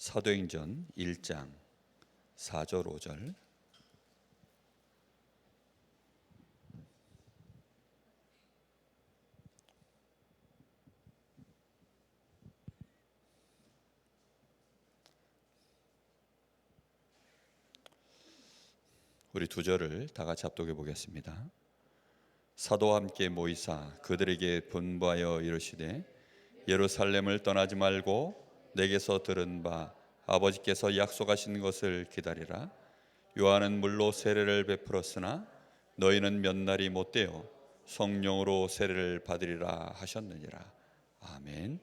사도행전 1장 4절 5절. 우리 두 절을 다 같이 합독해 보겠습니다. 사도와 함께 모이사 그들에게 분부하여 이르시되 예루살렘을 떠나지 말고 내게서 들은 바 아버지께서 약속하신 것을 기다리라. 요한은 물로 세례를 베풀었으나 너희는 몇 날이 못되어 성령으로 세례를 받으리라 하셨느니라. 아멘.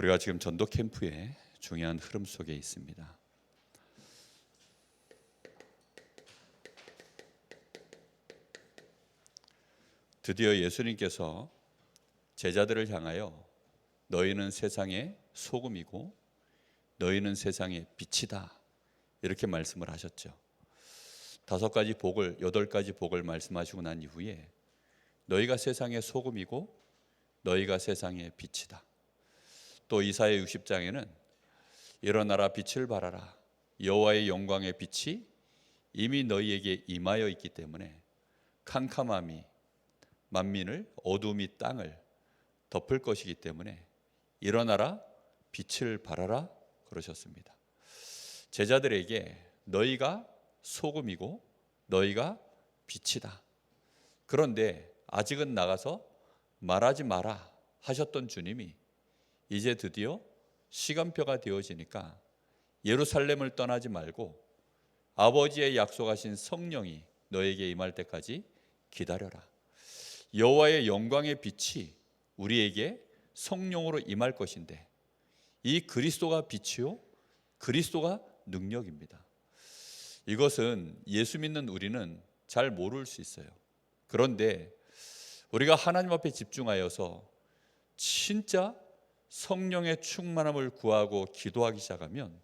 우리가 지금 전도 캠프의 중요한 흐름 속에 있습니다. 드디어 예수님께서 제자들을 향하여 너희는 세상의 소금이고 너희는 세상의 빛이다 이렇게 말씀을 하셨죠. 5가지 복을 8가지 복을 말씀하시고 난 이후에 너희가 세상의 소금이고 너희가 세상의 빛이다. 또 이사야 60장에는 일어나라 빛을 발하라 여호와의 영광의 빛이 이미 너희에게 임하여 있기 때문에 캄캄함이 만민을 어둠이 땅을 덮을 것이기 때문에 일어나라 빛을 발하라 그러셨습니다. 제자들에게 너희가 소금이고 너희가 빛이다. 그런데 아직은 나가서 말하지 마라 하셨던 주님이 이제 드디어 시간표가 되어지니까 예루살렘을 떠나지 말고 아버지의 약속하신 성령이 너에게 임할 때까지 기다려라. 여호와의 영광의 빛이 우리에게 성령으로 임할 것인데 이 그리스도가 빛이요 그리스도가 능력입니다. 이것은 예수 믿는 우리는 잘 모를 수 있어요. 그런데 우리가 하나님 앞에 집중하여서 진짜 성령의 충만함을 구하고 기도하기 시작하면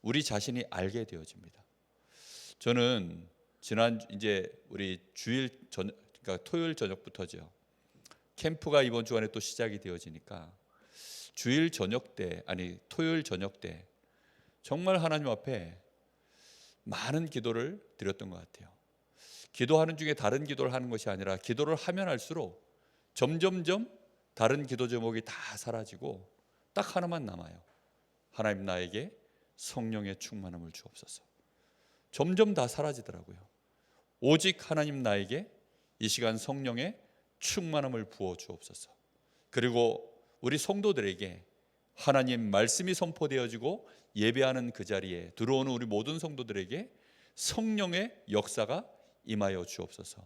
우리 자신이 알게 되어집니다. 저는 지난 이제 우리 그러니까 토요일 저녁부터죠. 캠프가 이번 주간에 또 시작이 되어지니까 토요일 저녁 때 정말 하나님 앞에 많은 기도를 드렸던 것 같아요. 기도하는 중에 다른 기도를 하는 것이 아니라 기도를 하면 할수록 점점점 다른 기도 제목이 다 사라지고 딱 하나만 남아요. 하나님 나에게 성령의 충만함을 주옵소서. 점점 다 사라지더라고요. 오직 하나님 나에게 이 시간 성령의 충만함을 부어 주옵소서. 그리고 우리 성도들에게 하나님 말씀이 선포되어지고 예배하는 그 자리에 들어오는 우리 모든 성도들에게 성령의 역사가 임하여 주옵소서.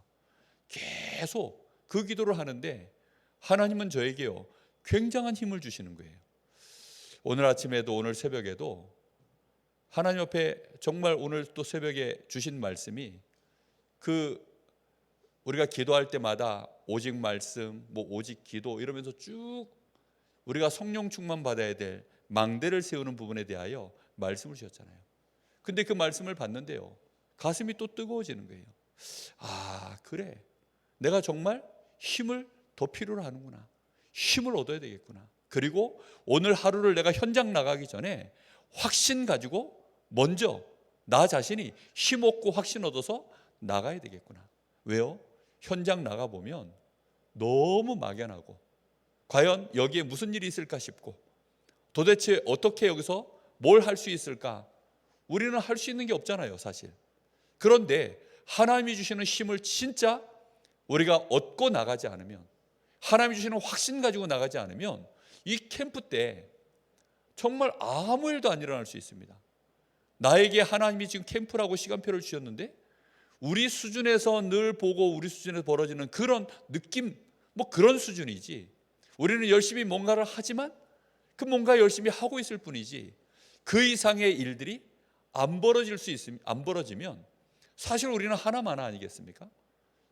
계속 그 기도를 하는데 하나님은 저에게요 굉장한 힘을 주시는 거예요. 오늘 아침에도 오늘 새벽에도 하나님 앞에 정말 오늘 또 새벽에 주신 말씀이 우리가 기도할 때마다 오직 말씀, 오직 기도 이러면서 쭉 우리가 성령 충만 받아야 될 망대를 세우는 부분에 대하여 말씀을 주셨잖아요. 근데 그 말씀을 받는데요 가슴이 또 뜨거워지는 거예요. 아 그래 내가 정말 힘을 더 필요로 하는구나. 힘을 얻어야 되겠구나. 그리고 오늘 하루를 내가 현장 나가기 전에 확신 가지고 먼저 나 자신이 힘 얻고 확신 얻어서 나가야 되겠구나. 왜요? 현장 나가보면 너무 막연하고 과연 여기에 무슨 일이 있을까 싶고 도대체 어떻게 여기서 뭘 할 수 있을까? 우리는 할 수 있는 게 없잖아요 사실. 그런데 하나님이 주시는 힘을 진짜 우리가 얻고 나가지 않으면 하나님이 주시는 확신 가지고 나가지 않으면 이 캠프 때 정말 아무 일도 안 일어날 수 있습니다. 나에게 하나님이 지금 캠프라고 시간표를 주셨는데 우리 수준에서 늘 보고 우리 수준에서 벌어지는 그런 느낌 그런 수준이지 우리는 열심히 뭔가를 하지만 그 뭔가 열심히 하고 있을 뿐이지 그 이상의 일들이 안 벌어지면 사실 우리는 하나만 아니겠습니까?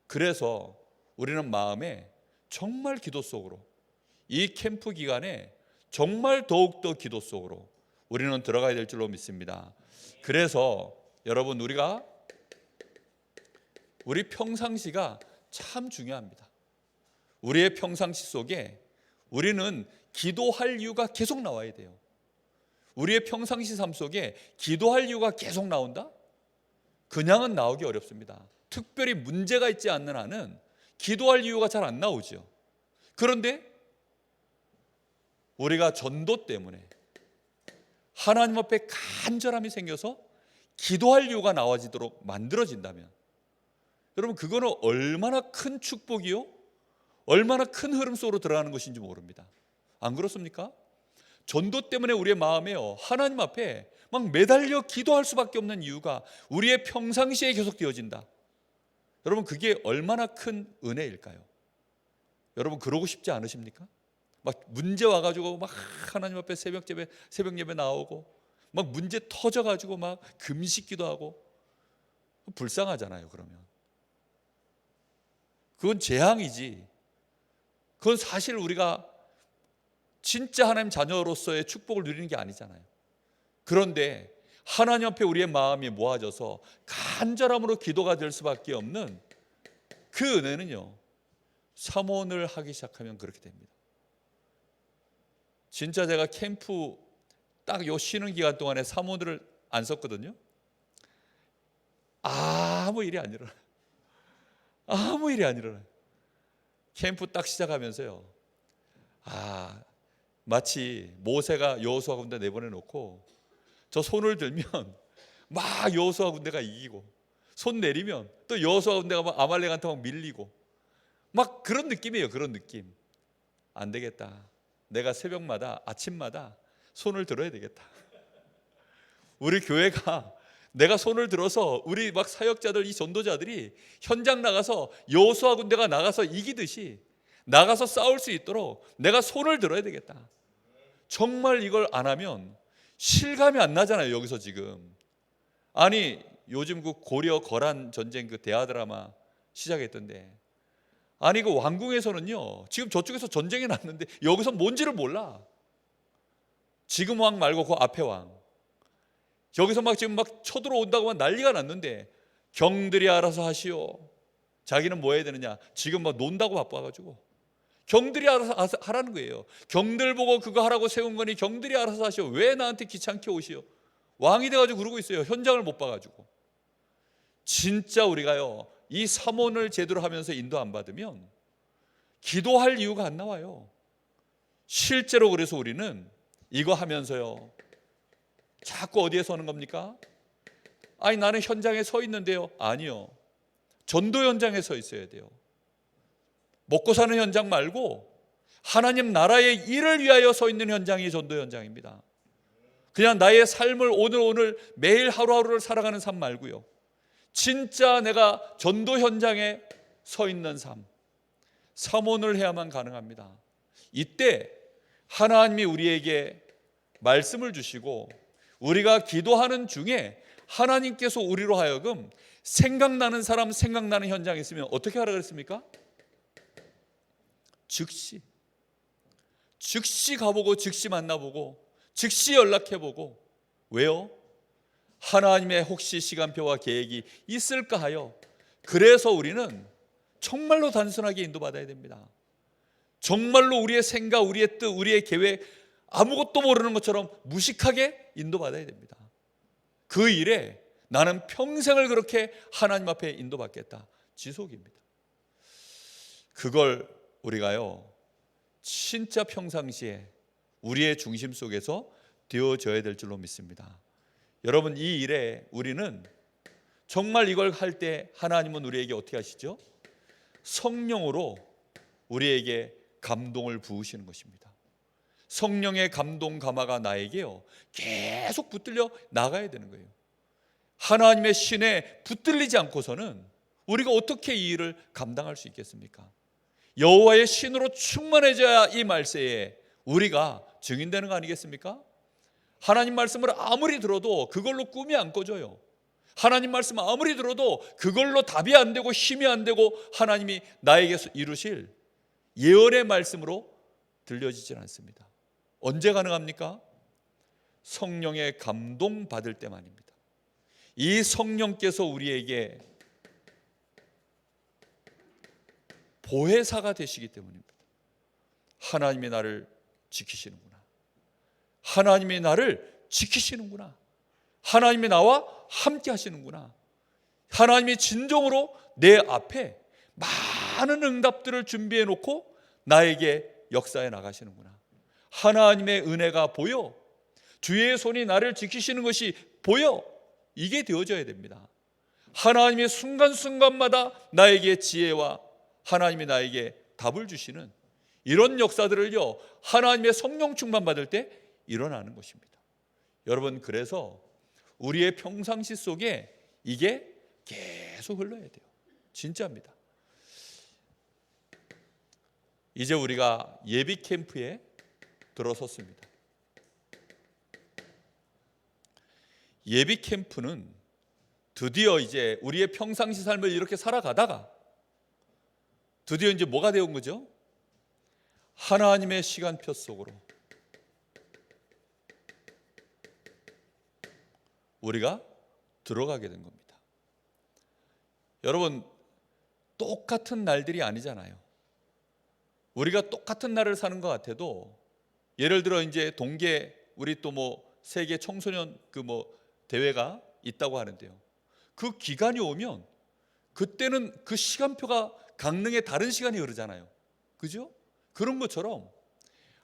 그래서 우리는 마음에 정말 기도 속으로 이 캠프 기간에 정말 더욱더 기도 속으로 우리는 들어가야 될 줄로 믿습니다. 그래서 여러분 우리 평상시가 참 중요합니다. 우리의 평상시 속에 우리는 기도할 이유가 계속 나와야 돼요. 우리의 평상시 삶 속에 기도할 이유가 계속 나온다? 그냥은 나오기 어렵습니다. 특별히 문제가 있지 않는 한은 기도할 이유가 잘 안 나오죠. 그런데 우리가 전도 때문에 하나님 앞에 간절함이 생겨서 기도할 이유가 나와지도록 만들어진다면 여러분 그거는 얼마나 큰 축복이요? 얼마나 큰 흐름 속으로 들어가는 것인지 모릅니다. 안 그렇습니까? 전도 때문에 우리의 마음에요 하나님 앞에 막 매달려 기도할 수밖에 없는 이유가 우리의 평상시에 계속 되어진다. 여러분 그게 얼마나 큰 은혜일까요? 여러분 그러고 싶지 않으십니까? 막 문제 와가지고 막 하나님 앞에 새벽 예배 나오고 막 문제 터져가지고 막 금식기도 하고 불쌍하잖아요. 그러면 그건 재앙이지. 그건 사실 우리가 진짜 하나님 자녀로서의 축복을 누리는 게 아니잖아요. 그런데 하나님 앞에 우리의 마음이 모아져서 간절함으로 기도가 될 수밖에 없는 그 은혜는요 사모를 하기 시작하면 그렇게 됩니다. 진짜 제가 캠프 딱 요 쉬는 기간 동안에 사모들을 안 썼거든요. 아무 일이 안 일어나요. 아무 일이 안 일어나요. 캠프 딱 시작하면서요 마치 모세가 여호수아 군대 내보내 놓고 저 손을 들면 막 여호수아 군대가 이기고 손 내리면 또 여호수아 군대가 막 아말렉한테 막 밀리고 막 그런 느낌이에요. 그런 느낌. 안 되겠다. 내가 새벽마다 아침마다 손을 들어야 되겠다. 우리 교회가 내가 손을 들어서 우리 막 사역자들 이 전도자들이 현장 나가서 여호수아 군대가 나가서 이기듯이 나가서 싸울 수 있도록 내가 손을 들어야 되겠다. 정말 이걸 안 하면 실감이 안 나잖아요. 여기서 지금 아니 요즘 그 고려 거란 전쟁 그 대하 드라마 시작했던데 아니 그 왕궁에서는요 지금 저쪽에서 전쟁이 났는데 여기서 뭔지를 몰라. 지금 왕 말고 그 앞에 왕 여기서 막 지금 막 쳐들어온다고 막 난리가 났는데 경들이 알아서 하시오. 자기는 뭐 해야 되느냐 지금 막 논다고 바빠가지고 경들이 알아서 하라는 거예요. 경들 보고 그거 하라고 세운 거니 경들이 알아서 하시오. 왜 나한테 귀찮게 오시오. 왕이 돼가지고 그러고 있어요. 현장을 못 봐가지고. 진짜 우리가요 이 사모를 제대로 하면서 인도 안 받으면 기도할 이유가 안 나와요. 실제로 그래서 우리는 이거 하면서요 자꾸 어디에 서는 겁니까? 아니 나는 현장에 서 있는데요. 아니요. 전도 현장에 서 있어야 돼요. 먹고 사는 현장 말고 하나님 나라의 일을 위하여 서 있는 현장이 전도 현장입니다. 그냥 나의 삶을 오늘 매일 하루하루를 살아가는 삶 말고요. 진짜 내가 전도 현장에 서 있는 삶, 사모를 해야만 가능합니다. 이때 하나님이 우리에게 말씀을 주시고 우리가 기도하는 중에 하나님께서 우리로 하여금 생각나는 사람, 생각나는 현장에 있으면 어떻게 하라 그랬습니까? 즉시 가보고 즉시 만나보고 즉시 연락해보고. 왜요? 하나님의 혹시 시간표와 계획이 있을까 하여. 그래서 우리는 정말로 단순하게 인도받아야 됩니다. 정말로 우리의 생각, 우리의 뜻, 우리의 계획 아무것도 모르는 것처럼 무식하게 인도받아야 됩니다. 그 일에 나는 평생을 그렇게 하나님 앞에 인도받겠다. 지속입니다. 그걸 우리가요 진짜 평상시에 우리의 중심 속에서 되어져야 될 줄로 믿습니다. 여러분 이 일에 우리는 정말 이걸 할 때 하나님은 우리에게 어떻게 하시죠? 성령으로 우리에게 감동을 부으시는 것입니다. 성령의 감동 가마가 나에게요 계속 붙들려 나가야 되는 거예요. 하나님의 신에 붙들리지 않고서는 우리가 어떻게 이 일을 감당할 수 있겠습니까? 여호와의 신으로 충만해져야 이 말세에 우리가 증인되는 거 아니겠습니까? 하나님 말씀을 아무리 들어도 그걸로 꿈이 안 꿔져요. 하나님 말씀 아무리 들어도 그걸로 답이 안 되고 힘이 안 되고 하나님이 나에게 이루실 예언의 말씀으로 들려지질 않습니다. 언제 가능합니까? 성령의 감동 받을 때만입니다. 이 성령께서 우리에게 보혜사가 되시기 때문입니다. 하나님이 나를 지키시는구나. 하나님이 나를 지키시는구나. 하나님이 나와 함께 하시는구나. 하나님이 진정으로 내 앞에 많은 응답들을 준비해 놓고 나에게 역사해 나가시는구나. 하나님의 은혜가 보여. 주의 손이 나를 지키시는 것이 보여. 이게 되어져야 됩니다. 하나님의 순간순간마다 나에게 지혜와 하나님이 나에게 답을 주시는 이런 역사들을요, 하나님의 성령 충만 받을 때 일어나는 것입니다. 여러분, 그래서 우리의 평상시 속에 이게 계속 흘러야 돼요. 진짜입니다. 이제 우리가 예비 캠프에 들어섰습니다. 예비 캠프는 드디어 이제 우리의 평상시 삶을 이렇게 살아가다가 드디어 이제 뭐가 되온 거죠? 하나님의 시간표 속으로 우리가 들어가게 된 겁니다. 여러분, 똑같은 날들이 아니잖아요. 우리가 똑같은 날을 사는 것 같아도, 예를 들어 이제 동계 우리 또 뭐 세계 청소년 대회가 있다고 하는데요. 그 기간이 오면 그때는 그 시간표가 강릉의 다른 시간이 흐르잖아요. 그죠? 그런 것처럼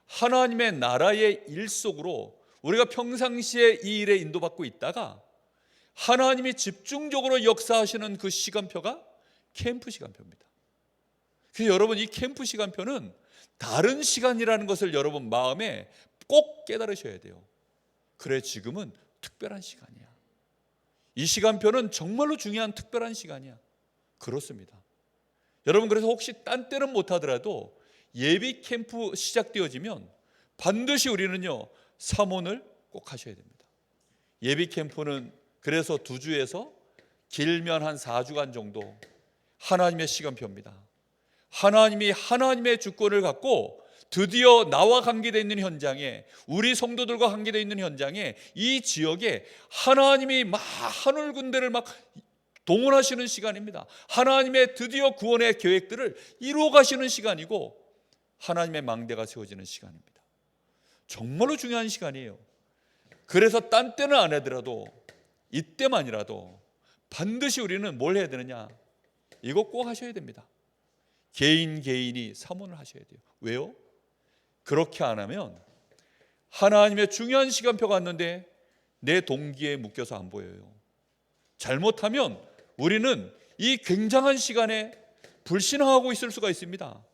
하나님의 나라의 일 속으로 우리가 평상시에 이 일에 인도받고 있다가 하나님이 집중적으로 역사하시는 그 시간표가 캠프 시간표입니다. 그래서 여러분, 이 캠프 시간표는 다른 시간이라는 것을 여러분 마음에 꼭 깨달으셔야 돼요. 그래, 지금은 특별한 시간이야. 이 시간표는 정말로 중요한 특별한 시간이야. 그렇습니다. 여러분, 그래서 혹시 딴 때는 못하더라도 예비 캠프 시작되어지면 반드시 우리는요, 사모를 꼭 하셔야 됩니다. 예비 캠프는 그래서 2주에서 길면 한 4주간 정도 하나님의 시간표입니다. 하나님이 하나님의 주권을 갖고 드디어 나와 관계되어 있는 현장에, 우리 성도들과 관계되어 있는 현장에, 이 지역에 하나님이 막 하늘 군대를 막 동원하시는 시간입니다. 하나님의 드디어 구원의 계획들을 이루어 가시는 시간이고 하나님의 망대가 세워지는 시간입니다. 정말로 중요한 시간이에요. 그래서 딴 때는 안 하더라도 이때만이라도 반드시 우리는 뭘 해야 되느냐? 이거 꼭 하셔야 됩니다. 개인이 사모를 하셔야 돼요. 왜요? 그렇게 안 하면 하나님의 중요한 시간표가 왔는데 내 동기에 묶여서 안 보여요. 잘못하면 우리는 이 굉장한 시간에 불신앙하고 있을 수가 있습니다.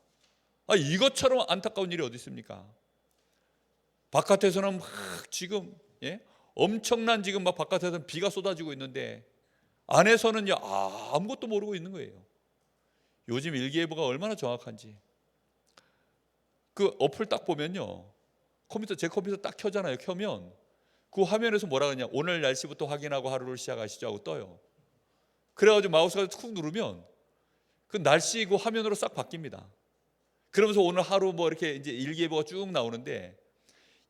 이것처럼 안타까운 일이 어디 있습니까? 바깥에서는 막 지금 엄청난 지금 막 바깥에서는 비가 쏟아지고 있는데 안에서는요, 아무것도 모르고 있는 거예요. 요즘 일기예보가 얼마나 정확한지. 그 어플 딱 보면요, 제 컴퓨터 딱 켜잖아요. 켜면 그 화면에서 뭐라 그러냐, 오늘 날씨부터 확인하고 하루를 시작하시죠 하고 떠요. 그래가지고 마우스가 툭 누르면 그 날씨 그 화면으로 싹 바뀝니다. 그러면서 오늘 하루 뭐 이렇게 이제 일기예보가 쭉 나오는데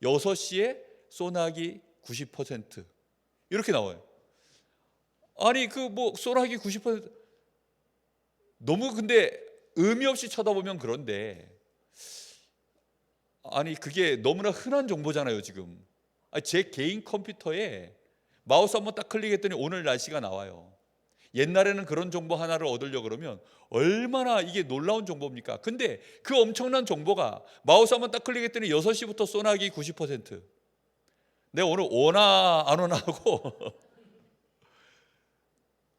6시에 소나기 90% 이렇게 나와요. 아니 그 뭐 소나기 90% 너무 근데 의미 없이 쳐다보면 그런데, 아니 그게 너무나 흔한 정보잖아요 지금. 제 개인 컴퓨터에 마우스 한번 딱 클릭했더니 오늘 날씨가 나와요. 옛날에는 그런 정보 하나를 얻으려고 그러면 얼마나 이게 놀라운 정보입니까? 근데 그 엄청난 정보가 마우스 한번 딱 클릭했더니 6시부터 소나기 90%. 내가 오늘 오나 안 오나 하고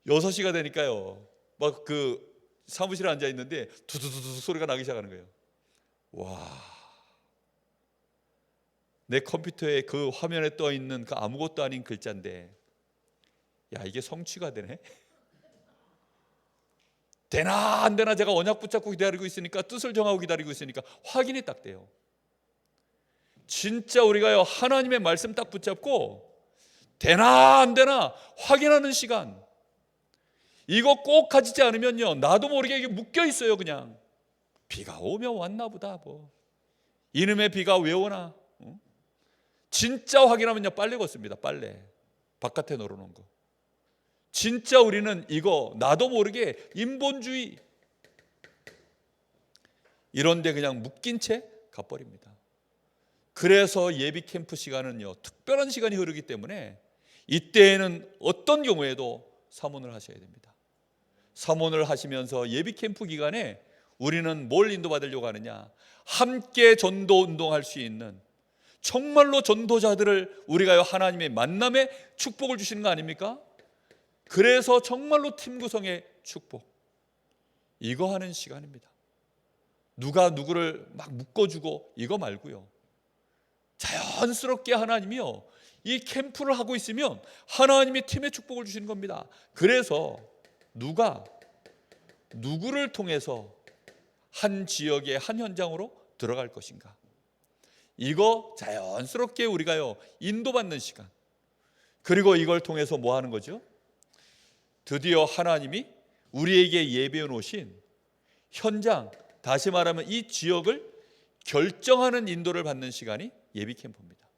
6시가 되니까요, 막 그 사무실에 앉아 있는데 두두두두 소리가 나기 시작하는 거예요. 와, 내 컴퓨터에 그 화면에 떠 있는 그 아무것도 아닌 글자인데, 야 이게 성취가 되네. 되나 안 되나 제가 언약 붙잡고 기다리고 있으니까, 뜻을 정하고 기다리고 있으니까 확인이 딱 돼요. 진짜 우리가요, 하나님의 말씀 딱 붙잡고 되나 안 되나 확인하는 시간, 이거 꼭 가지지 않으면요, 나도 모르게 이게 묶여 있어요. 그냥 비가 오면 왔나 보다, 뭐 이놈의 비가 왜 오나? 진짜 확인하면요, 빨래 걷습니다. 빨래 바깥에 널어놓은 거. 진짜 우리는 이거 나도 모르게 인본주의 이런데 그냥 묶인 채 가버립니다. 그래서 예비 캠프 시간은요, 특별한 시간이 흐르기 때문에 이때에는 어떤 경우에도 사모를 하셔야 됩니다. 사모를 하시면서 예비 캠프 기간에 우리는 뭘 인도받으려고 하느냐? 함께 전도 운동할 수 있는, 정말로 전도자들을 우리가 하나님의 만남에 축복을 주시는 거 아닙니까? 그래서 정말로 팀 구성의 축복, 이거 하는 시간입니다. 누가 누구를 막 묶어주고 이거 말고요, 자연스럽게 하나님이요, 이 캠프를 하고 있으면 하나님이 팀의 축복을 주시는 겁니다. 그래서 누가 누구를 통해서 한 지역의 한 현장으로 들어갈 것인가, 이거 자연스럽게 우리가요 인도받는 시간. 그리고 이걸 통해서 뭐 하는 거죠? 드디어 하나님이 우리에게 예배해 놓으신 현장, 다시 말하면 이 지역을 결정하는 인도를 받는 시간이 예비 캠프입니다.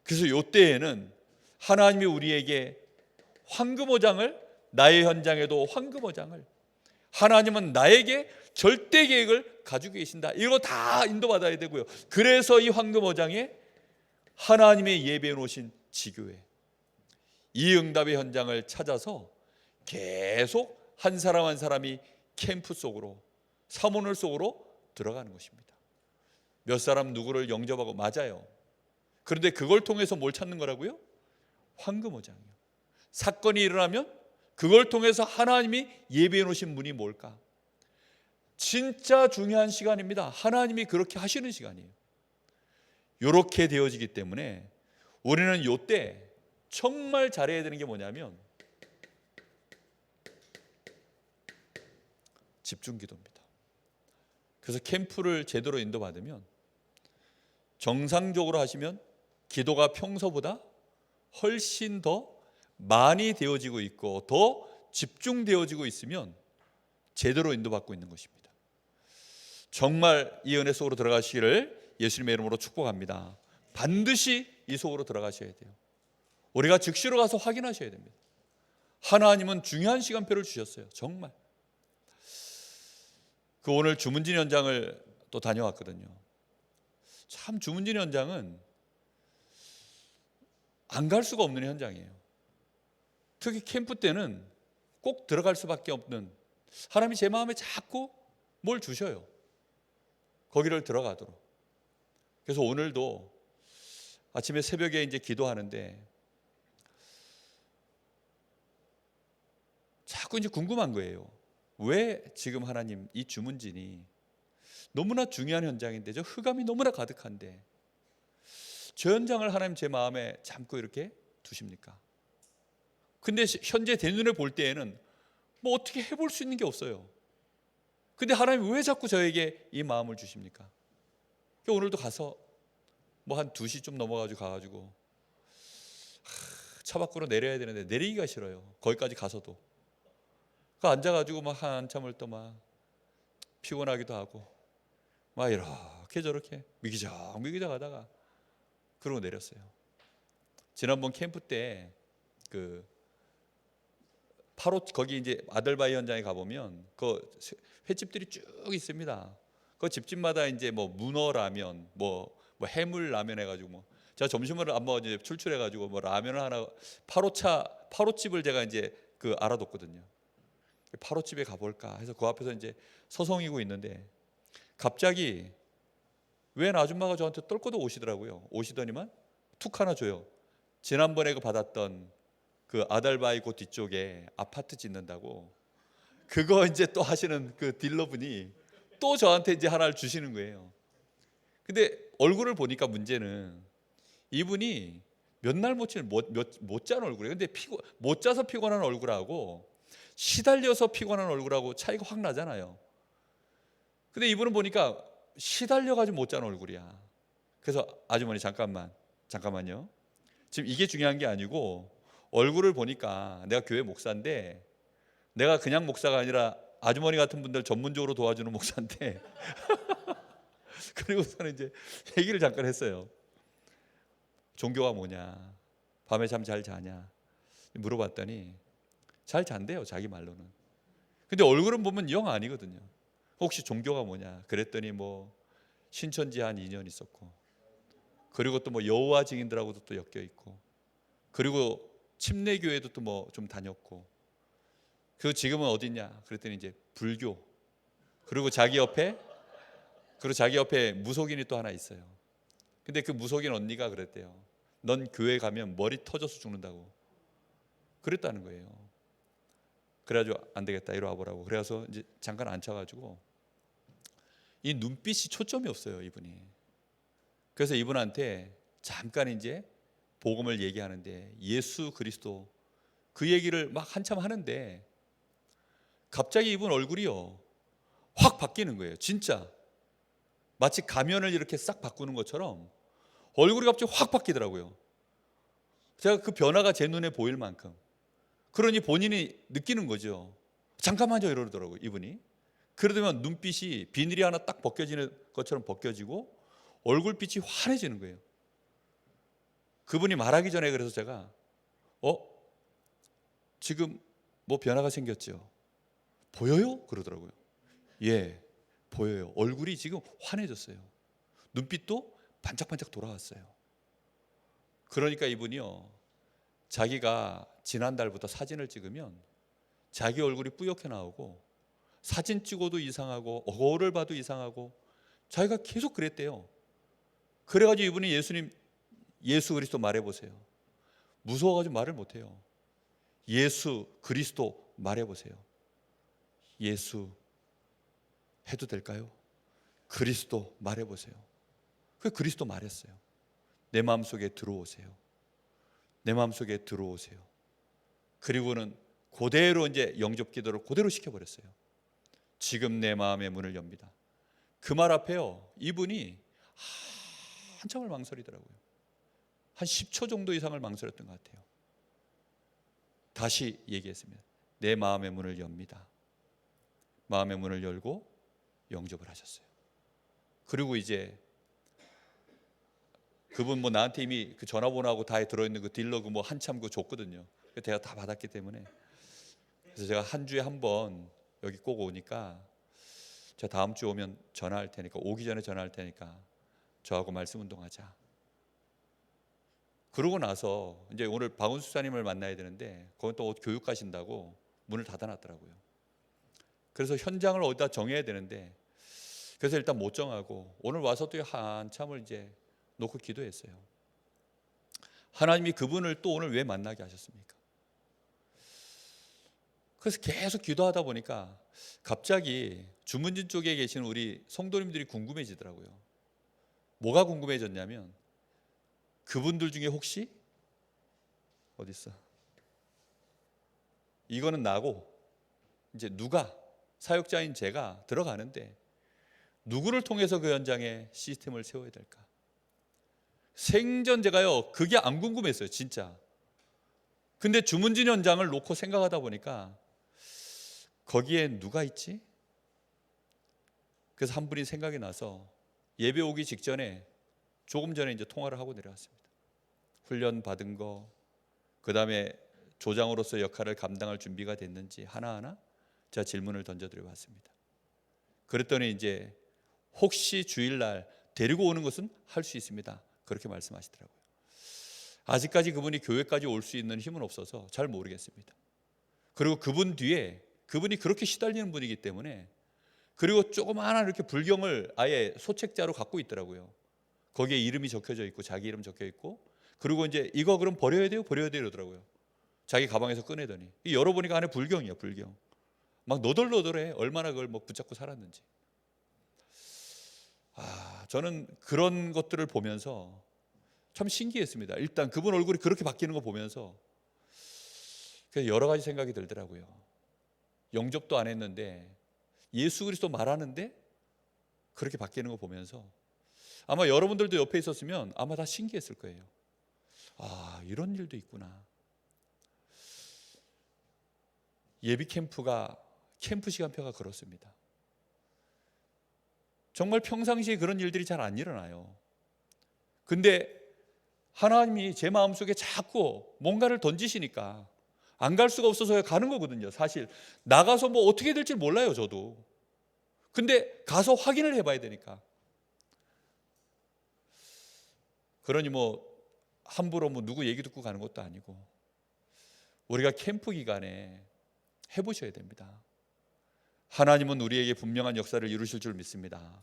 그래서 이때에는 하나님이 우리에게 황금오장을, 나의 현장에도 황금오장을, 하나님은 나에게 절대 계획을 가지고 계신다, 이거 다 인도받아야 되고요. 그래서 이 황금오장에 하나님의 예배해 놓으신 지교회, 이 응답의 현장을 찾아서 계속 한 사람 한 사람이 캠프 속으로, 사모늘 속으로 들어가는 것입니다. 몇 사람 누구를 영접하고, 맞아요. 그런데 그걸 통해서 뭘 찾는 거라고요? 황금오장이요. 사건이 일어나면 그걸 통해서 하나님이 예배해 놓으신 분이 뭘까? 진짜 중요한 시간입니다. 하나님이 그렇게 하시는 시간이에요. 이렇게 되어지기 때문에 우리는 이때 정말 잘해야 되는 게 뭐냐면 집중 기도입니다. 그래서 캠프를 제대로 인도받으면, 정상적으로 하시면 기도가 평소보다 훨씬 더 많이 되어지고 있고 더 집중되어지고 있으면 제대로 인도받고 있는 것입니다. 정말 이 은혜 속으로 들어가시기를 예수님의 이름으로 축복합니다. 반드시 이 속으로 들어가셔야 돼요. 우리가 즉시로 가서 확인하셔야 됩니다. 하나님은 중요한 시간표를 주셨어요. 정말. 그 오늘 주문진 현장을 또 다녀왔거든요. 참 주문진 현장은 안 갈 수가 없는 현장이에요. 특히 캠프 때는 꼭 들어갈 수밖에 없는, 하나님이 제 마음에 자꾸 뭘 주셔요. 거기를 들어가도록. 그래서 오늘도 아침에 새벽에 이제 기도하는데 자꾸 이제 궁금한 거예요. 왜 지금 하나님 이 주문진이 너무나 중요한 현장인데, 저 흑암이 너무나 가득한데 저 현장을 하나님 제 마음에 잠고 이렇게 두십니까? 근데 현재 내 눈에 볼 때에는 뭐 어떻게 해볼 수 있는 게 없어요. 근데 하나님 왜 자꾸 저에게 이 마음을 주십니까? 오늘도 가서 뭐 한 2시 좀 넘어가지고 가가지고 차 밖으로 내려야 되는데 내리기가 싫어요. 거기까지 가서도. 그 앉아가지고 막 한참을 또 막 피곤하기도 하고 막 이렇게 저렇게 미기적 하다가 그러고 내렸어요. 지난번 캠프 때 그 거기 이제 아들바위 현장에 가보면 그 횟집들이 쭉 있습니다. 그 집집마다 이제 뭐 문어라면, 뭐 해물라면 해가지고 뭐 제가 점심을 한번 이제 출출해가지고 뭐 라면을 하나, 파로집을 제가 이제 그 알아뒀거든요. 파로집에 가볼까 해서 그 앞에서 이제 서성이고 있는데 갑자기 웬 아줌마가 저한테 떨고도 오시더라고요. 오시더니만 툭 하나 줘요. 지난번에 그 받았던 그 아달바이 그 뒤쪽에 아파트 짓는다고 그거 이제 또 하시는 그 딜러분이 또 저한테 이제 하나를 주시는 거예요. 근데 얼굴을 보니까 문제는 이분이 몇 날 못 잔 얼굴이에요. 근데 못 자서 피곤한 얼굴하고 시달려서 피곤한 얼굴하고 차이가 확 나잖아요. 근데 이분은 보니까 시달려가지고 못 잔 얼굴이야. 그래서 아주머니 잠깐만요. 지금 이게 중요한 게 아니고 얼굴을 보니까 내가 교회 목사인데, 내가 그냥 목사가 아니라 아주머니 같은 분들 전문적으로 도와주는 목사인데 그리고서는 이제 얘기를 잠깐 했어요. 종교가 뭐냐, 밤에 잠 잘 자냐 물어봤더니 잘 잔대요, 자기 말로는. 근데 얼굴은 보면 영 아니거든요. 혹시 종교가 뭐냐 그랬더니 뭐 신천지에 한 2년 있었고, 그리고 또 뭐 여호와 증인들하고도 또 엮여 있고, 그리고 침례교회도 또 뭐 좀 다녔고, 그 지금은 어디 있냐 그랬더니 이제 불교, 그리고 자기 옆에 무속인이 또 하나 있어요. 근데 그 무속인 언니가 그랬대요. 넌 교회 가면 머리 터져서 죽는다고 그랬다는 거예요. 그래가지고 안 되겠다, 이리 와보라고. 그래서 이제 잠깐 앉혀가지고, 이 눈빛이 초점이 없어요, 이분이. 그래서 이분한테 잠깐 이제 복음을 얘기하는데, 예수 그리스도 그 얘기를 막 한참 하는데, 갑자기 이분 얼굴이요 확 바뀌는 거예요. 진짜 마치 가면을 이렇게 싹 바꾸는 것처럼 얼굴이 갑자기 확 바뀌더라고요. 제가 그 변화가 제 눈에 보일 만큼. 그러니 본인이 느끼는 거죠. 잠깐만요 이러더라고요, 이분이. 그러더면 눈빛이 비늘이 하나 딱 벗겨지는 것처럼 벗겨지고 얼굴빛이 환해지는 거예요. 그분이 말하기 전에 그래서 제가 지금 뭐 변화가 생겼죠? 보여요? 그러더라고요. 예, 보여요. 얼굴이 지금 환해졌어요. 눈빛도 반짝반짝 돌아왔어요. 그러니까 이분이요, 자기가 지난달부터 사진을 찍으면 자기 얼굴이 뿌옇게 나오고, 사진 찍어도 이상하고 거울을 봐도 이상하고, 자기가 계속 그랬대요. 그래가지고 이분이 예수 그리스도 말해보세요. 무서워가지고 말을 못해요. 예수 그리스도 말해보세요. 예수 해도 될까요? 그리스도 말해보세요. 그 그리스도 말했어요. 내 마음속에 들어오세요. 내 마음속에 들어오세요. 그리고는 그대로 이제 영접 기도를 그대로 시켜버렸어요. 지금 내 마음의 문을 엽니다. 그 말 앞에요, 이분이 한참을 망설이더라고요. 한 10초 정도 이상을 망설였던 것 같아요. 다시 얘기했습니다. 내 마음의 문을 엽니다. 마음의 문을 열고 영접을 하셨어요. 그리고 이제 그분 뭐 나한테 이미 그 전화번호하고 다 들어있는 그 딜러 그 뭐 한참 그거 줬거든요. 제가 다 받았기 때문에. 그래서 제가 한 주에 한 번 여기 꼭 오니까, 제가 다음 주 오면 전화할 테니까, 오기 전에 전화할 테니까 저하고 말씀 운동하자. 그러고 나서 이제 오늘 박은수 사님을 만나야 되는데, 거기 또 교육 가신다고 문을 닫아놨더라고요. 그래서 현장을 어디다 정해야 되는데, 그래서 일단 못 정하고 오늘 와서 또 한참을 이제 놓고 기도했어요. 하나님이 그분을 또 오늘 왜 만나게 하셨습니까? 그래서 계속 기도하다 보니까 갑자기 주문진 쪽에 계시는 우리 성도님들이 궁금해지더라고요. 뭐가 궁금해졌냐면, 그분들 중에 혹시 어디 있어? 이거는 나고 이제 누가, 사역자인 제가 들어가는데 누구를 통해서 그 현장에 시스템을 세워야 될까? 생전 제가요 그게 안 궁금했어요, 진짜. 근데 주문진 현장을 놓고 생각하다 보니까 거기에 누가 있지? 그래서 한 분이 생각이 나서 예배 오기 직전에, 조금 전에 이제 통화를 하고 내려왔습니다. 훈련 받은 거, 그 다음에 조장으로서 역할을 감당할 준비가 됐는지 하나하나 제가 질문을 던져드려 봤습니다. 그랬더니 이제 혹시 주일날 데리고 오는 것은 할 수 있습니다, 그렇게 말씀하시더라고요. 아직까지 그분이 교회까지 올 수 있는 힘은 없어서 잘 모르겠습니다. 그리고 그분 뒤에, 그분이 그렇게 시달리는 분이기 때문에, 그리고 조그마한 이렇게 불경을 아예 소책자로 갖고 있더라고요. 거기에 이름이 적혀져 있고 자기 이름 적혀 있고, 그리고 이제 이거 그럼 버려야 돼요? 버려야 돼요? 이러더라고요. 자기 가방에서 꺼내더니 열어보니까 안에 불경이에요, 불경. 막 너덜너덜해. 얼마나 그걸 뭐 붙잡고 살았는지. 저는 그런 것들을 보면서 참 신기했습니다. 일단 그분 얼굴이 그렇게 바뀌는 거 보면서 여러 가지 생각이 들더라고요. 영접도 안 했는데 예수 그리스도 말하는데 그렇게 바뀌는 거 보면서, 아마 여러분들도 옆에 있었으면 아마 다 신기했을 거예요. 이런 일도 있구나. 예비 캠프 시간표가 그렇습니다. 정말 평상시에 그런 일들이 잘 안 일어나요. 근데 하나님이 제 마음속에 자꾸 뭔가를 던지시니까 안 갈 수가 없어서 가는 거거든요. 사실 나가서 뭐 어떻게 될지 몰라요, 저도. 근데 가서 확인을 해봐야 되니까. 그러니 뭐 함부로 뭐 누구 얘기 듣고 가는 것도 아니고, 우리가 캠프 기간에 해보셔야 됩니다. 하나님은 우리에게 분명한 역사를 이루실 줄 믿습니다.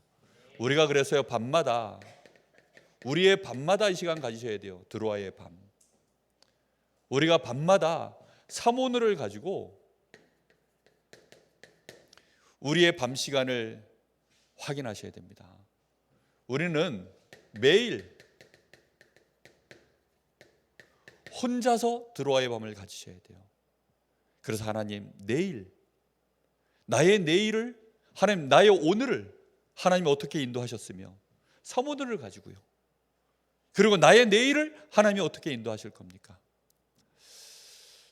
우리가 그래서요, 밤마다, 우리의 밤마다 이 시간 가지셔야 돼요. 드로아의 밤. 우리가 밤마다 사모늘을 가지고 우리의 밤 시간을 확인하셔야 됩니다. 우리는 매일 혼자서 드로아의 밤을 가지셔야 돼요. 그래서 하나님, 내일, 나의 내일을, 하나님 나의 오늘을 하나님이 어떻게 인도하셨으며, 사모들을 가지고요. 그리고 나의 내일을 하나님이 어떻게 인도하실 겁니까?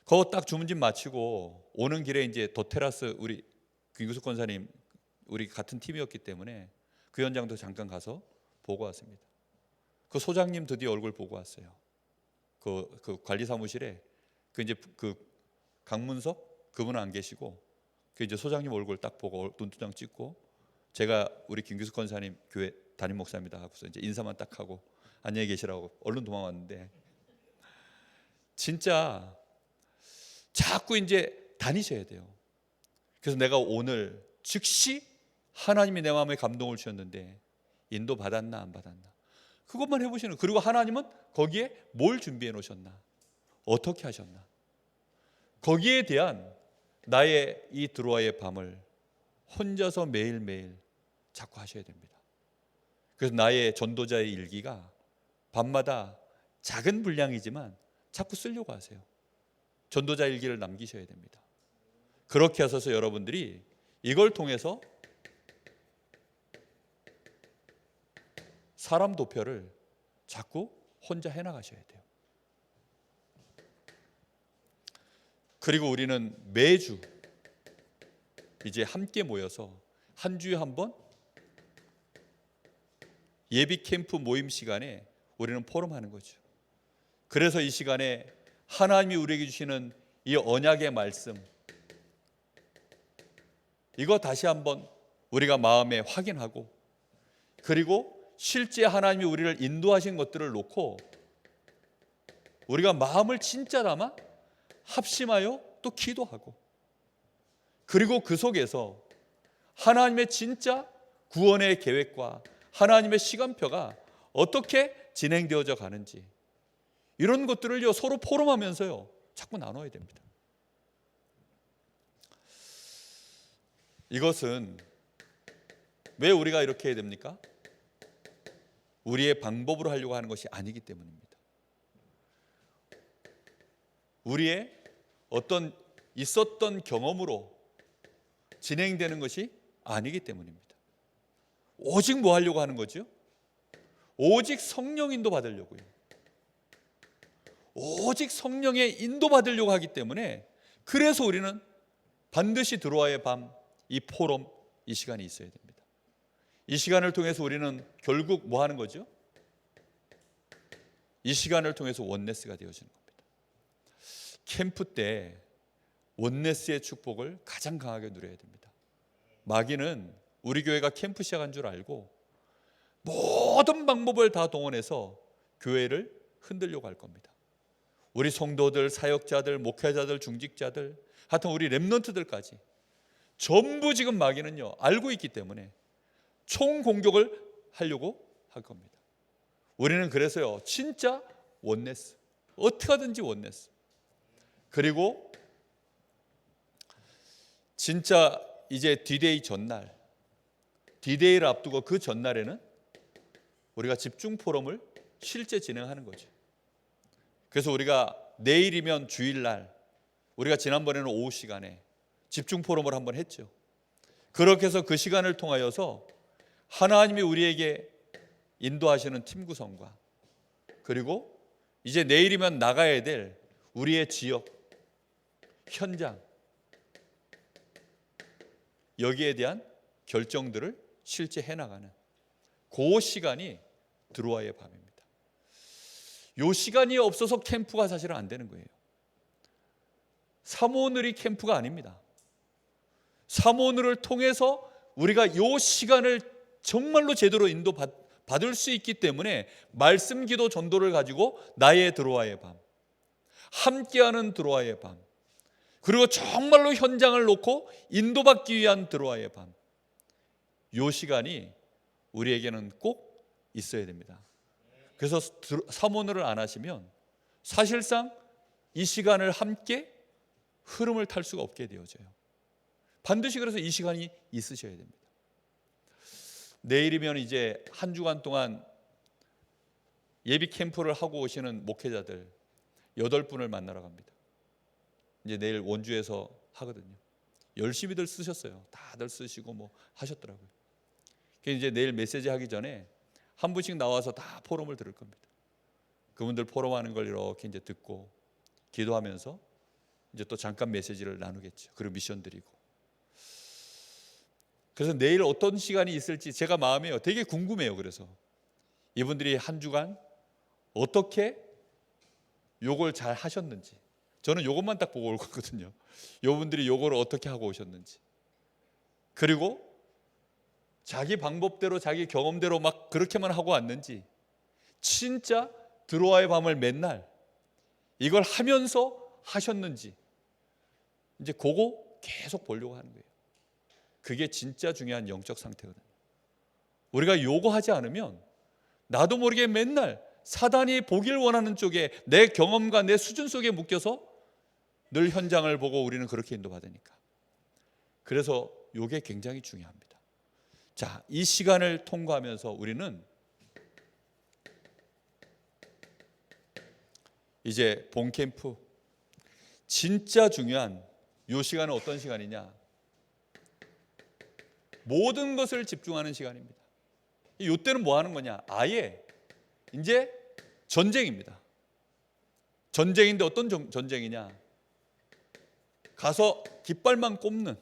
그거 딱 주문집 마치고 오는 길에 이제 더테라스, 우리 김규숙 권사님, 우리 같은 팀이었기 때문에 그 현장도 잠깐 가서 보고 왔습니다. 그 소장님 드디어 얼굴 보고 왔어요. 그 관리 사무실에 그 이제 그 강문석 그분은 안 계시고, 그 이제 소장님 얼굴 딱 보고 눈두장 찍고, 제가 우리 김규숙 권사님 교회 담임 목사입니다 하고서 이제 인사만 딱 하고 안녕히 계시라고 얼른 도망왔는데, 진짜 자꾸 이제 다니셔야 돼요. 그래서 내가 오늘 즉시 하나님이 내 마음에 감동을 주셨는데 인도 받았나 안 받았나, 그것만 해보시는. 그리고 하나님은 거기에 뭘 준비해 놓으셨나, 어떻게 하셨나, 거기에 대한 나의 이 드로아의 밤을 혼자서 매일매일 자꾸 하셔야 됩니다. 그래서 나의 전도자의 일기가 밤마다 작은 분량이지만 자꾸 쓰려고 하세요. 전도자 일기를 남기셔야 됩니다. 그렇게 하셔서 여러분들이 이걸 통해서 사람 도표를 자꾸 혼자 해나가셔야 돼요. 그리고 우리는 매주 이제 함께 모여서 한 주에 한 번 예비 캠프 모임 시간에 우리는 포럼하는 거죠. 그래서 이 시간에 하나님이 우리에게 주시는 이 언약의 말씀, 이거 다시 한번 우리가 마음에 확인하고, 그리고 실제 하나님이 우리를 인도하신 것들을 놓고 우리가 마음을 진짜 담아 합심하여 또 기도하고, 그리고 그 속에서 하나님의 진짜 구원의 계획과 하나님의 시간표가 어떻게 진행되어져 가는지, 이런 것들을 서로 포럼하면서요 자꾸 나눠야 됩니다. 이것은 왜 우리가 이렇게 해야 됩니까? 우리의 방법으로 하려고 하는 것이 아니기 때문입니다. 우리의 어떤 있었던 경험으로 진행되는 것이 아니기 때문입니다. 오직 뭐 하려고 하는 거죠? 오직 성령 인도 받으려고요. 오직 성령의 인도 받으려고 하기 때문에, 그래서 우리는 반드시 드로아의 밤, 이 포럼, 이 시간이 있어야 됩니다. 이 시간을 통해서 우리는 결국 뭐 하는 거죠? 이 시간을 통해서 원네스가 되어지는 겁니다. 캠프 때 원네스의 축복을 가장 강하게 누려야 됩니다. 마귀는 우리 교회가 캠프 시작한 줄 알고 모든 방법을 다 동원해서 교회를 흔들려고 할 겁니다. 우리 성도들, 사역자들, 목회자들, 중직자들, 하여튼 우리 렘넌트들까지 전부 지금 마귀는요 알고 있기 때문에 총 공격을 하려고 할 겁니다. 우리는 그래서요 진짜 원네스, 어떻게 하든지 원네스, 그리고 진짜 이제 D-Day 전날, D-Day를 앞두고 그 전날에는 우리가 집중 포럼을 실제 진행하는 거죠. 그래서 우리가 내일이면 주일날, 우리가 지난번에는 오후 시간에 집중 포럼을 한번 했죠. 그렇게 해서 그 시간을 통하여서 하나님이 우리에게 인도하시는 팀 구성과, 그리고 이제 내일이면 나가야 될 우리의 지역, 현장, 여기에 대한 결정들을 실제 해나가는 그 시간이 드로아의 밤입니다. 이 시간이 없어서 캠프가 사실은 안 되는 거예요. 사모늘이 캠프가 아닙니다. 사모늘을 통해서 우리가 이 시간을 정말로 제대로 인도받을 수 있기 때문에 말씀 기도 전도를 가지고 나의 드로아의 밤, 함께하는 드로아의 밤, 그리고 정말로 현장을 놓고 인도받기 위한 드로아의 밤, 이 시간이 우리에게는 꼭 있어야 됩니다. 그래서 사모늘을 안 하시면 사실상 이 시간을 함께 흐름을 탈 수가 없게 되어져요. 반드시 그래서 이 시간이 있으셔야 됩니다. 내일이면 이제 한 주간 동안 예비 캠프를 하고 오시는 목회자들 8분을 만나러 갑니다. 이제 내일 원주에서 하거든요. 열심히들 쓰셨어요. 다들 쓰시고 뭐 하셨더라고요. 그래서 이제 내일 메시지 하기 전에 한 분씩 나와서 다 포럼을 들을 겁니다. 그분들 포럼하는 걸 이렇게 이제 듣고 기도하면서 이제 또 잠깐 메시지를 나누겠죠. 그리고 미션 드리고. 그래서 내일 어떤 시간이 있을지 제가 마음에 되게 궁금해요. 그래서 이분들이 한 주간 어떻게 요걸 잘 하셨는지, 저는 요것만 딱 보고 올 거거든요. 요분들이 요걸 어떻게 하고 오셨는지, 그리고 자기 방법대로 자기 경험대로 막 그렇게만 하고 왔는지, 진짜 드로아의 밤을 맨날 이걸 하면서 하셨는지, 이제 그거 계속 보려고 하는 거예요. 그게 진짜 중요한 영적 상태거든요. 우리가 요거 하지 않으면 나도 모르게 맨날 사단이 보길 원하는 쪽에 내 경험과 내 수준 속에 묶여서 늘 현장을 보고 우리는 그렇게 인도받으니까. 그래서 요게 굉장히 중요합니다. 자, 이 시간을 통과하면서 우리는 이제 본 캠프 진짜 중요한 요 시간은 어떤 시간이냐? 모든 것을 집중하는 시간입니다. 요 때는 뭐 하는 거냐? 아예 이제 전쟁입니다. 전쟁인데 어떤 전쟁이냐? 가서 깃발만 꼽는,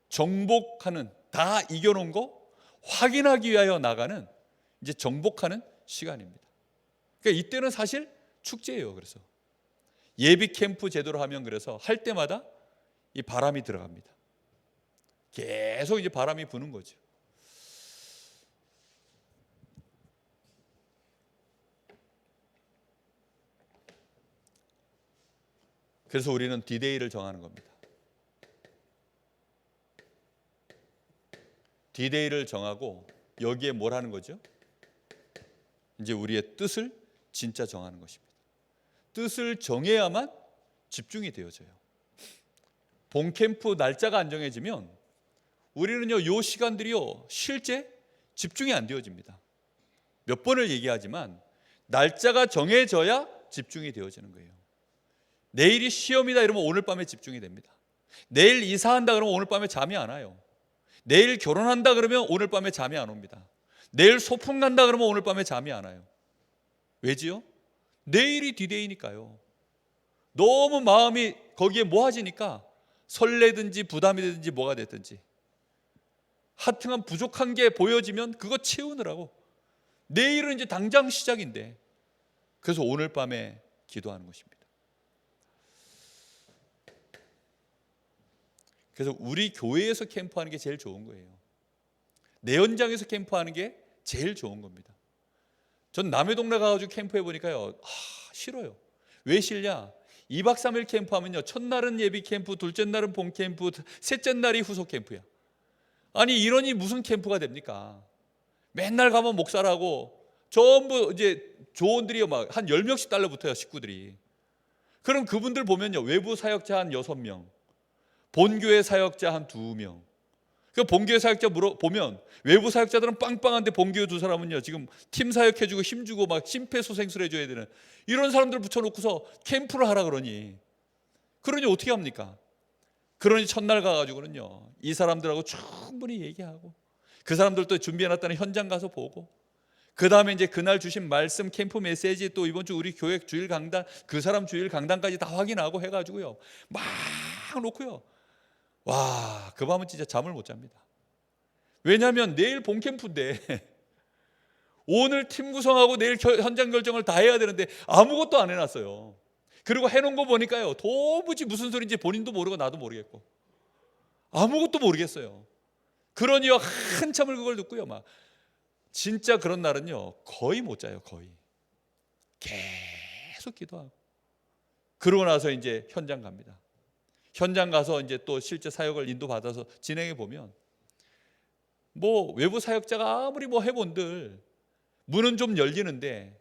정복하는, 다 이겨놓은 거 확인하기 위하여 나가는 이제 정복하는 시간입니다. 그러니까 이때는 사실 축제예요. 그래서 예비 캠프 제대로 하면 그래서 할 때마다 이 바람이 들어갑니다. 계속 이제 바람이 부는 거죠. 그래서 우리는 디데이를 정하는 겁니다. 디데이를 정하고 여기에 뭘 하는 거죠? 이제 우리의 뜻을 진짜 정하는 것입니다. 뜻을 정해야만 집중이 되어져요. 본 캠프 날짜가 안 정해지면 우리는요, 요 시간들이요 실제 집중이 안 되어집니다. 몇 번을 얘기하지만 날짜가 정해져야 집중이 되어지는 거예요. 내일이 시험이다 이러면 오늘 밤에 집중이 됩니다. 내일 이사한다 그러면 오늘 밤에 잠이 안 와요. 내일 결혼한다 그러면 오늘 밤에 잠이 안 옵니다. 내일 소풍 간다 그러면 오늘 밤에 잠이 안 와요. 왜지요? 내일이 디데이니까요. 너무 마음이 거기에 모아지니까 설레든지 부담이 되든지 뭐가 됐든지 하여튼 부족한 게 보여지면 그거 채우느라고 내일은 이제 당장 시작인데, 그래서 오늘 밤에 기도하는 것입니다. 그래서 우리 교회에서 캠프하는 게 제일 좋은 거예요. 내 현장에서 캠프하는 게 제일 좋은 겁니다. 전 남의 동네 가가지고 캠프해 보니까요, 싫어요. 왜 싫냐? 2박 3일 캠프하면요, 첫날은 예비 캠프, 둘째 날은 본 캠프, 셋째 날이 후속 캠프야. 아니 이러니 무슨 캠프가 됩니까? 맨날 가면 목사라고 전부 이제 조원들이 막 한 10명씩 달라붙어요, 식구들이. 그럼 그분들 보면요, 외부 사역자 한 6명, 본교회 사역자 한 2명. 그 본교회 사역자 보면 외부 사역자들은 빵빵한데 본교회 2사람은요 지금 팀 사역해주고 힘주고 막 심폐소생술 해줘야 되는 이런 사람들 붙여놓고서 캠프를 하라 그러니 어떻게 합니까? 그러니 첫날 가가지고는요 이 사람들하고 충분히 얘기하고 그 사람들도 준비해놨다는 현장 가서 보고, 그 다음에 이제 그날 주신 말씀, 캠프 메시지, 또 이번 주 우리 교회 주일 강단, 그 사람 주일 강단까지 다 확인하고 해가지고요 막 놓고요, 와, 그 밤은 진짜 잠을 못 잡니다. 왜냐하면 내일 본캠프인데 오늘 팀 구성하고 내일 현장 결정을 다 해야 되는데 아무것도 안 해놨어요. 그리고 해놓은 거 보니까요, 도무지 무슨 소리인지 본인도 모르고 나도 모르겠고 아무것도 모르겠어요. 그러니요 한참을 그걸 듣고요, 막 진짜 그런 날은요 거의 못 자요. 거의 계속 기도하고. 그러고 나서 이제 현장 갑니다. 현장 가서 이제 또 실제 사역을 인도받아서 진행해 보면 뭐 외부 사역자가 아무리 뭐 해본들 문은 좀 열리는데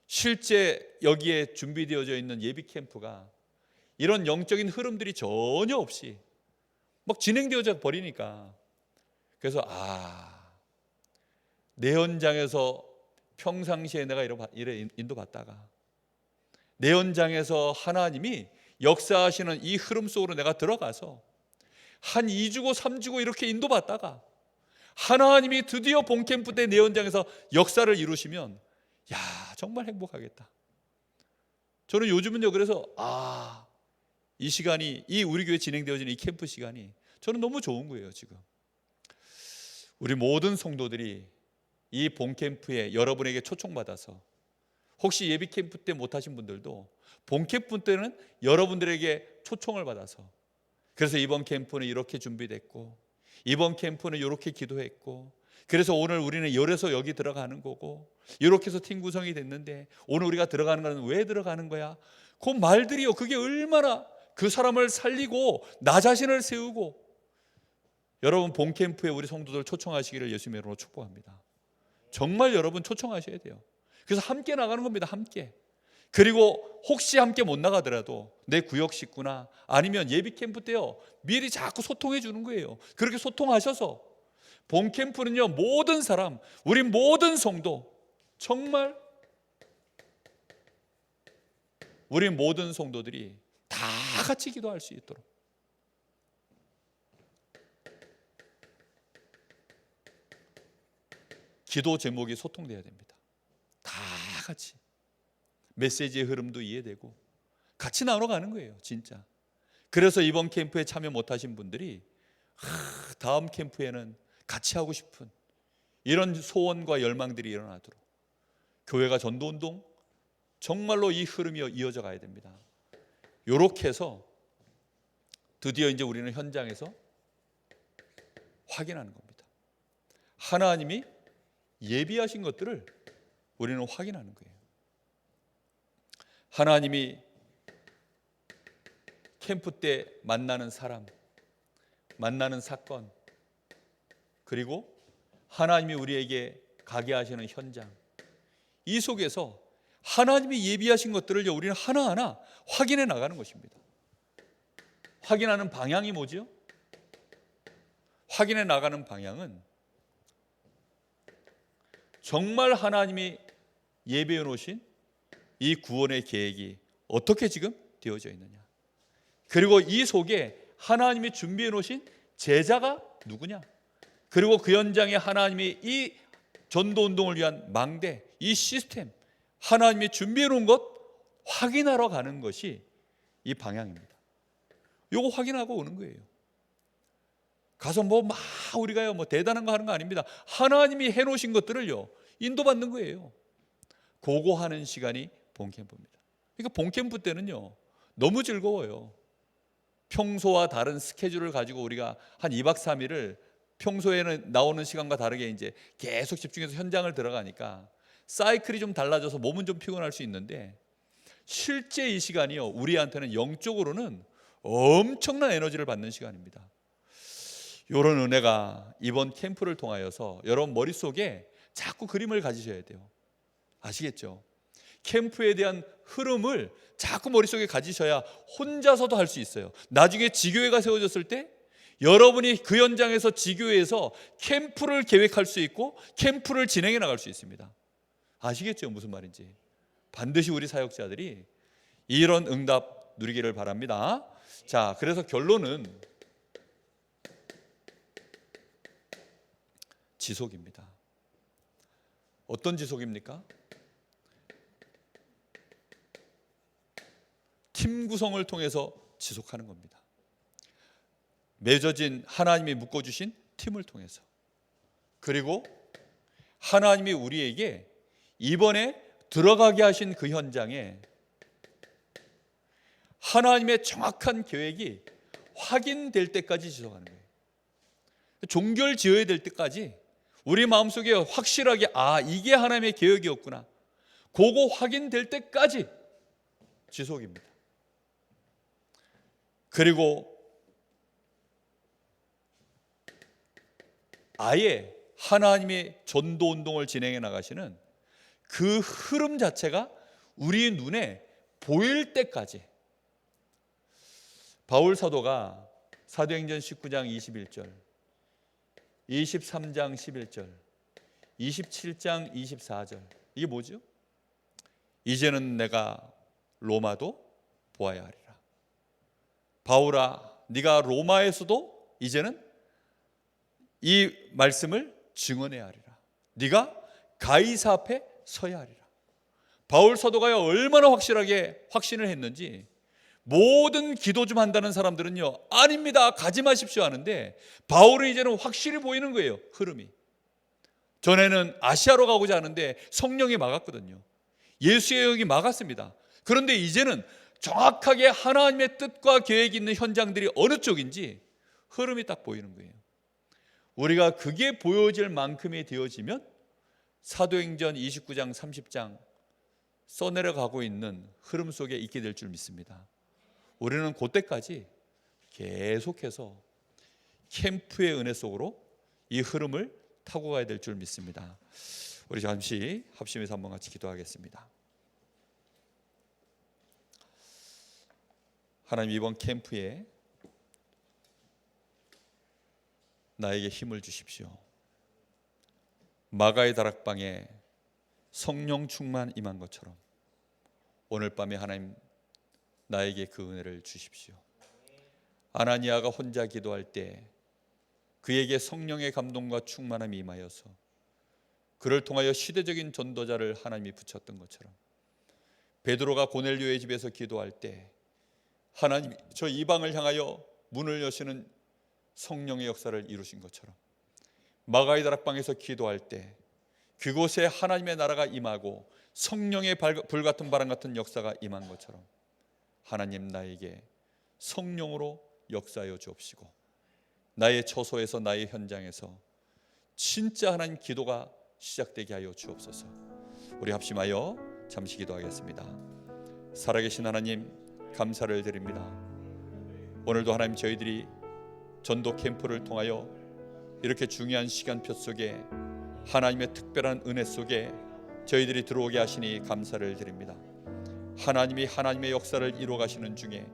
실제 여기에 준비되어져 있는 예비 캠프가 이런 영적인 흐름들이 전혀 없이 막 진행되어져 버리니까, 그래서 내 현장에서 평상시에 내가 이래 인도받다가 내 현장에서 하나님이 역사하시는 이 흐름 속으로 내가 들어가서 한 2주고 3주고 이렇게 인도받다가 하나님이 드디어 본캠프 때 내 현장에서 역사를 이루시면 정말 행복하겠다. 저는 요즘은요 그래서 이 시간이, 이 우리 교회 진행되어지는 이 캠프 시간이 저는 너무 좋은 거예요. 지금 우리 모든 성도들이 이 본캠프에 여러분에게 초청받아서, 혹시 예비 캠프 때 못하신 분들도 본캠프 때는 여러분들에게 초청을 받아서, 그래서 이번 캠프는 이렇게 준비됐고 이번 캠프는 이렇게 기도했고 그래서 오늘 우리는 열에서 여기 들어가는 거고 이렇게 해서 팀 구성이 됐는데 오늘 우리가 들어가는 거는 왜 들어가는 거야? 그 말들이요, 그게 얼마나 그 사람을 살리고 나 자신을 세우고. 여러분 본캠프에 우리 성도들 초청하시기를 예수님의 이름으로 축복합니다. 정말 여러분 초청하셔야 돼요. 그래서 함께 나가는 겁니다. 함께. 그리고 혹시 함께 못 나가더라도 내 구역 식구나 아니면 예비 캠프 때요 미리 자꾸 소통해 주는 거예요. 그렇게 소통하셔서 본 캠프는요 모든 사람, 우리 모든 성도, 정말 우리 모든 성도들이 다 같이 기도할 수 있도록 기도 제목이 소통돼야 됩니다. 다 같이 메시지의 흐름도 이해되고 같이 나눠가는 거예요, 진짜. 그래서 이번 캠프에 참여 못하신 분들이 다음 캠프에는 같이 하고 싶은 이런 소원과 열망들이 일어나도록 교회가 전도운동 정말로 이 흐름이 이어져 가야 됩니다. 이렇게 해서 드디어 이제 우리는 현장에서 확인하는 겁니다. 하나님이 예비하신 것들을 우리는 확인하는 거예요. 하나님이 캠프 때 만나는 사람, 만나는 사건, 그리고 하나님이 우리에게 가게 하시는 현장, 이 속에서 하나님이 예비하신 것들을 우리는 하나하나 확인해 나가는 것입니다. 확인하는 방향이 뭐죠? 확인해 나가는 방향은 정말 하나님이 예비해 놓으신 이 구원의 계획이 어떻게 지금 되어져 있느냐, 그리고 이 속에 하나님이 준비해 놓으신 제자가 누구냐, 그리고 그 현장에 하나님이 이 전도운동을 위한 망대, 이 시스템, 하나님이 준비해 놓은 것 확인하러 가는 것이 이 방향입니다. 이거 확인하고 오는 거예요. 가서 막 우리가요 대단한 거 하는 거 아닙니다. 하나님이 해놓으신 것들을요 인도받는 거예요. 그거 하는 시간이 본캠프입니다. 그러니까 본캠프 때는요 너무 즐거워요. 평소와 다른 스케줄을 가지고 우리가 한 2박 3일을 평소에는 나오는 시간과 다르게 이제 계속 집중해서 현장을 들어가니까 사이클이 좀 달라져서 몸은 좀 피곤할 수 있는데, 실제 이 시간이요 우리한테는 영적으로는 엄청난 에너지를 받는 시간입니다. 이런 은혜가 이번 캠프를 통하여서 여러분 머릿속에 자꾸 그림을 가지셔야 돼요. 아시겠죠? 캠프에 대한 흐름을 자꾸 머릿속에 가지셔야 혼자서도 할 수 있어요. 나중에 지교회가 세워졌을 때 여러분이 그 현장에서 지교회에서 캠프를 계획할 수 있고 캠프를 진행해 나갈 수 있습니다. 아시겠죠? 무슨 말인지. 반드시 우리 사역자들이 이런 응답 누리기를 바랍니다. 자, 그래서 결론은 지속입니다. 어떤 지속입니까? 팀 구성을 통해서 지속하는 겁니다. 맺어진 하나님이 묶어주신 팀을 통해서. 그리고 하나님이 우리에게 이번에 들어가게 하신 그 현장에 하나님의 정확한 계획이 확인될 때까지 지속하는 거예요. 종결 지어야 될 때까지 우리 마음속에 확실하게 이게 하나님의 계획이었구나, 그거 확인될 때까지 지속입니다. 그리고 아예 하나님의 전도 운동을 진행해 나가시는 그 흐름 자체가 우리 눈에 보일 때까지. 바울 사도가 사도행전 19장 21절, 23장 11절, 27장 24절, 이게 뭐죠? 이제는 내가 로마도 보아야 하리라. 바울아, 네가 로마에서도 이제는 이 말씀을 증언해야 하리라. 네가 가이사 앞에 서야 하리라. 바울 사도가 얼마나 확실하게 확신을 했는지, 모든 기도 좀 한다는 사람들은요, 아닙니다, 가지 마십시오 하는데, 바울은 이제는 확실히 보이는 거예요, 흐름이. 전에는 아시아로 가고자 하는데 성령이 막았거든요. 예수의 영이 막았습니다. 그런데 이제는 정확하게 하나님의 뜻과 계획이 있는 현장들이 어느 쪽인지 흐름이 딱 보이는 거예요. 우리가 그게 보여질 만큼이 되어지면 사도행전 29장 30장 써내려가고 있는 흐름 속에 있게 될 줄 믿습니다. 우리는 그때까지 계속해서 캠프의 은혜 속으로 이 흐름을 타고 가야 될 줄 믿습니다. 우리 잠시 합심해서 한번 같이 기도하겠습니다. 하나님, 이번 캠프에 나에게 힘을 주십시오. 마가의 다락방에 성령 충만 임한 것처럼 오늘 밤에 하나님, 나에게 그 은혜를 주십시오. 아나니아가 혼자 기도할 때 그에게 성령의 감동과 충만함이 임하여서 그를 통하여 시대적인 전도자를 하나님이 붙였던 것처럼, 베드로가 고넬료의 집에서 기도할 때 하나님이 저 이방을 향하여 문을 여시는 성령의 역사를 이루신 것처럼, 마가의 다락방에서 기도할 때 그곳에 하나님의 나라가 임하고 성령의 불같은 바람 같은 역사가 임한 것처럼, 하나님, 나에게 성령으로 역사하여 주옵시고 나의 처소에서, 나의 현장에서 진짜 하나님 기도가 시작되게 하여 주옵소서. 우리 합심하여 잠시 기도하겠습니다. 살아계신 하나님, 감사를 드립니다. 오늘도 하나님, 저희들이 전도 캠프를 통하여 이렇게 중요한 시간표 속에 하나님의 특별한 은혜 속에 저희들이 들어오게 하시니 감사를 드립니다. 하나님이 하나님의 역사를 이루어 가시는 중에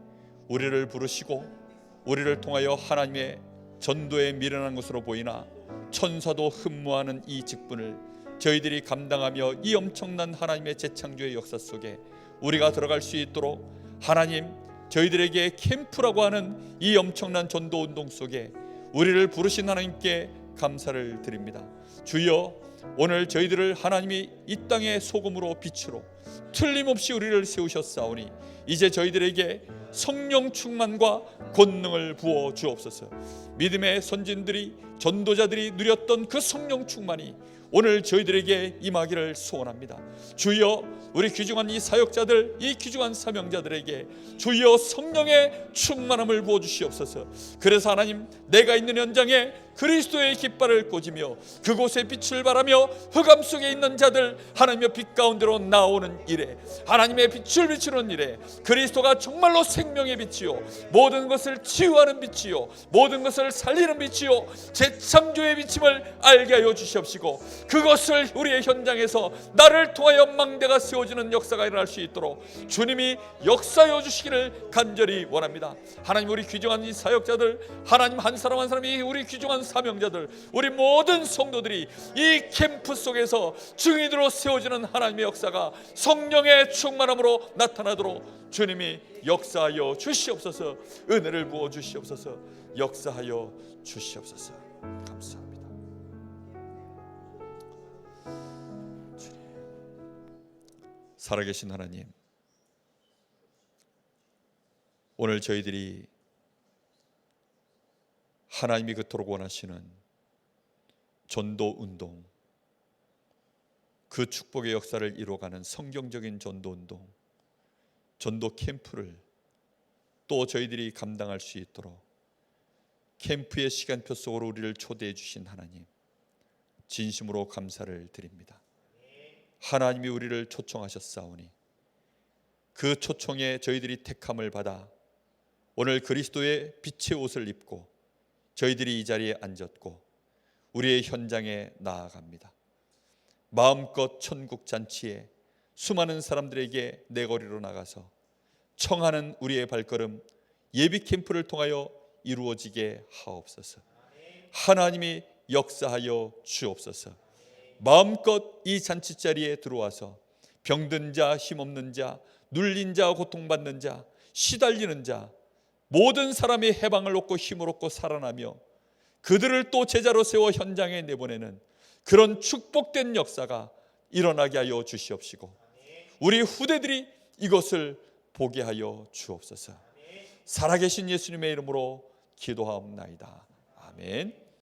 우리를 부르시고 우리를 통하여 하나님의 전도에 미련한 것으로 보이나 천사도 흠모하는 이 직분을 저희들이 감당하며 이 엄청난 하나님의 재창조의 역사 속에 우리가 들어갈 수 있도록 하나님, 저희들에게 캠프라고 하는 이 엄청난 전도 운동 속에 우리를 부르신 하나님께 감사를 드립니다. 주여, 오늘 저희들을 하나님이 이 땅의 소금으로 빛으로 틀림없이 우리를 세우셨사오니 이제 저희들에게 성령 충만과 권능을 부어 주옵소서. 믿음의 선진들이, 전도자들이 누렸던 그 성령 충만이 오늘 저희들에게 임하기를 소원합니다. 주여, 우리 귀중한 이 사역자들, 이 귀중한 사명자들에게 주여 성령의 충만함을 부어주시옵소서. 그래서 하나님, 내가 있는 현장에 그리스도의 깃발을 꽂으며 그곳에 빛을 발하며 흑암 속에 있는 자들 하나님의 빛 가운데로 나오는 일에, 하나님의 빛을 비추는 일에 그리스도가 정말로 생명의 빛이요 모든 것을 치유하는 빛이요 모든 것을 살리는 빛이요 재창조의 빛임을 알게 하여 주시옵시고, 그것을 우리의 현장에서 나를 통하여 망대가 세워지는 역사가 일어날 수 있도록 주님이 역사하여 주시기를 간절히 원합니다. 하나님, 우리 귀중한 이 사역자들, 하나님 한 사람 한 사람이, 우리 귀중한 사명자들, 우리 모든 성도들이 이 캠프 속에서 증인으로 세워지는 하나님의 역사가 성령의 충만함으로 나타나도록 주님이 역사하여 주시옵소서. 은혜를 부어 주시옵소서. 역사하여 주시옵소서. 감사합니다. 주님, 살아계신 하나님, 오늘 저희들이 하나님이 그토록 원하시는 전도 운동, 그 축복의 역사를 이루어가는 성경적인 전도 운동, 전도 캠프를 또 저희들이 감당할 수 있도록 캠프의 시간표 속으로 우리를 초대해 주신 하나님, 진심으로 감사를 드립니다. 하나님이 우리를 초청하셨사오니 그 초청에 저희들이 택함을 받아 오늘 그리스도의 빛의 옷을 입고 저희들이 이 자리에 앉았고 우리의 현장에 나아갑니다. 마음껏 천국 잔치에 수많은 사람들에게 내거리로 나가서 청하는 우리의 발걸음 예비 캠프를 통하여 이루어지게 하옵소서. 하나님이 역사하여 주옵소서. 마음껏 이 잔치자리에 들어와서 병든 자, 힘없는 자, 눌린 자, 고통받는 자, 시달리는 자, 모든 사람이 해방을 얻고 힘을 얻고 살아나며 그들을 또 제자로 세워 현장에 내보내는 그런 축복된 역사가 일어나게 하여 주시옵시고 우리 후대들이 이것을 보게 하여 주옵소서. 살아계신 예수님의 이름으로 기도하옵나이다. 아멘.